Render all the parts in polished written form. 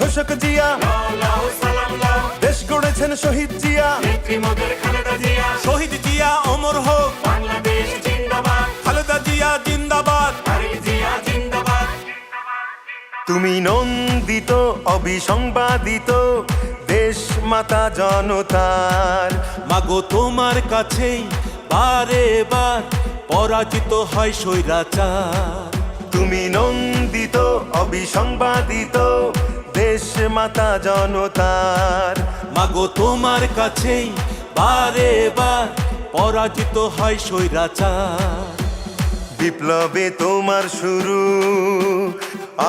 ঘোষক জিয়া, দেশ গড়েছেন শহীদ জিয়া। শহীদ জিয়া অমর হোক, খালেদা জিয়া জিন্দাবাদ। তুমি নন্দিত অবিসংবাদিত দেশ মাতা জনতার। মাগো তোমার কাছেই বারে বার পরাজিত হয় স্বৈরাচার। তুমি নন্দিত অবিসংবাদিত দেশ মাতা জনতার। মাগো তোমার কাছেই বারে বার পরাজিত হয় স্বৈরাচার। বিপ্লবে তোমার শুরু,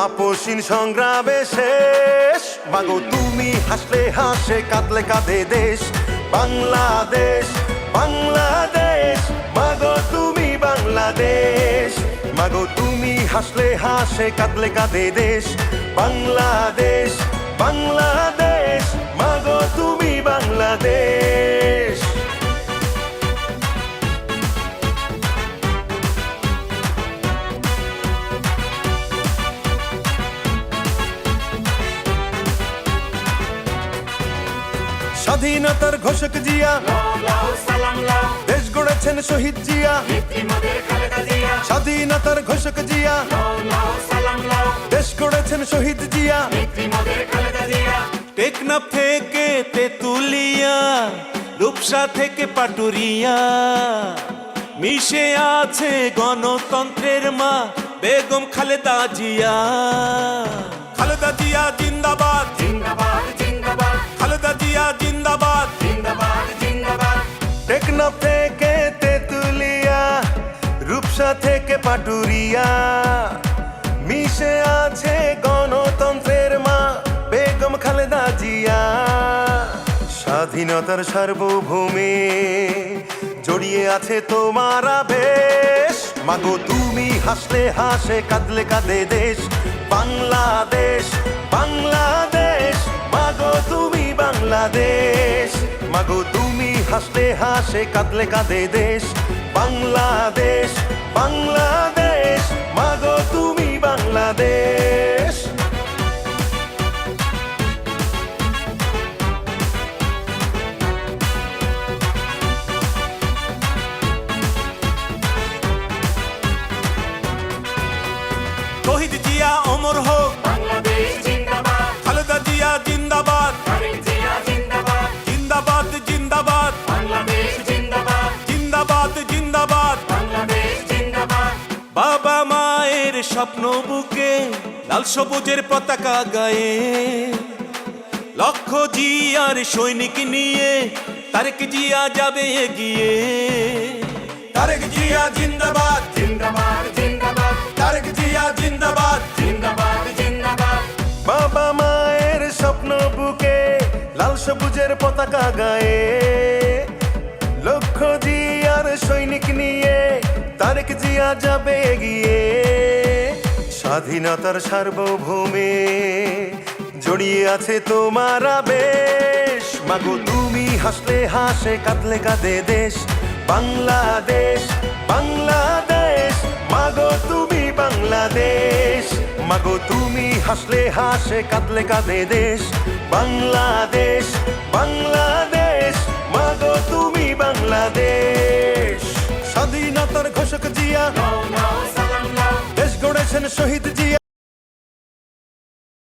আপসীন সংগ্রামে শেষ। মাগো তুমি হাসলে হাসে, কাঁদলে কাঁদে দেশ বাংলাদেশ, বাংলাদেশ। মাগো তুমি বাংলাদেশ, মাগো তুমি হাসলে হাসে, কাঁদলে কাঁদে দেশ বাংলাদেশ, বাংলাদেশ। মাগো তুমি বাংলাদেশ। স্বাধীনতার ঘোষক জিয়া, দেশ গড়েছেন শহীদ জিয়া। স্বাধীনতার ঘোষক জিয়া, দেশ গড়েছেন শহীদ জিয়া। টেকনাফ থেকে তেতুলিয়া, রূপসা থেকে পাটুরিয়া, মিশে আছে গণতন্ত্রের মা বেগম খালেদা জিয়া। খালেদা জিয়া জিন্দাবাদ, খালেদা জিয়া জিন্দাবাদ। টেকনাফ থেকে তেতুলিয়া, রূপসা থেকে পাটুরিয়া, মিশে আছে গণতন্ত্রের মা বেগম খালেদা জিয়া। স্বাধীনতার সার্বভৌমে জড়িয়ে আছে তোমার আবেশ। মাগো তুমি হাসলে হাসে, কাঁদলে কাঁদে দেশ বাংলাদেশ, বাংলাদেশ। মাগো তুমি বাংলাদেশ, মাগো তুমি হাসলে হাসে, কাঁদলে কাঁদে দেশ বাংলাদেশ, বাংলাদেশ। মাগো তুমি বাংলাদেশ। শহীদ জিয়া অমর হোক, খালেদা জিয়া জিন্দাবাদ। জিন্দাবাদ জিন্দাবাদ, জিন্দাবাদ জিন্দাবাদ। বাবা মায়ের স্বপ্ন বুকে লাল সবুজের পতাকা গায়ে, লক্ষ জিয়ার সৈনিক নিয়ে তারেক জিয়া যাবে এগিয়ে। তারেক জিয়া জিন্দাবাদ, তারেক জিয়া জিন্দাবাদ। বাবা মায়ের স্বপ্ন বুকে লাল সবুজের পতাকা গায়ে, লক্ষ জিয়ার সৈনিক নিয়ে তারেক জিয়া যাবে এগিয়ে। স্বাধীনতার সার্বভৌমে জড়িয়ে আছে তোমার আবেশ। মাগো তুমি হাসলে হাসে, কাঁদলে কাঁদে দেশ বাংলাদেশ, বাংলাদেশ। মাগো তুমি বাংলাদেশ, মাগো তুমি হাসলে হাসে, কাঁদলে কাঁদে দেশ বাংলাদেশ, বাংলাদেশ। মাগো তুমি বাংলাদেশ। স্বাধীনতার ঘোষক জিয়া, দেশ গড়েছেন শহীদ জিয়া।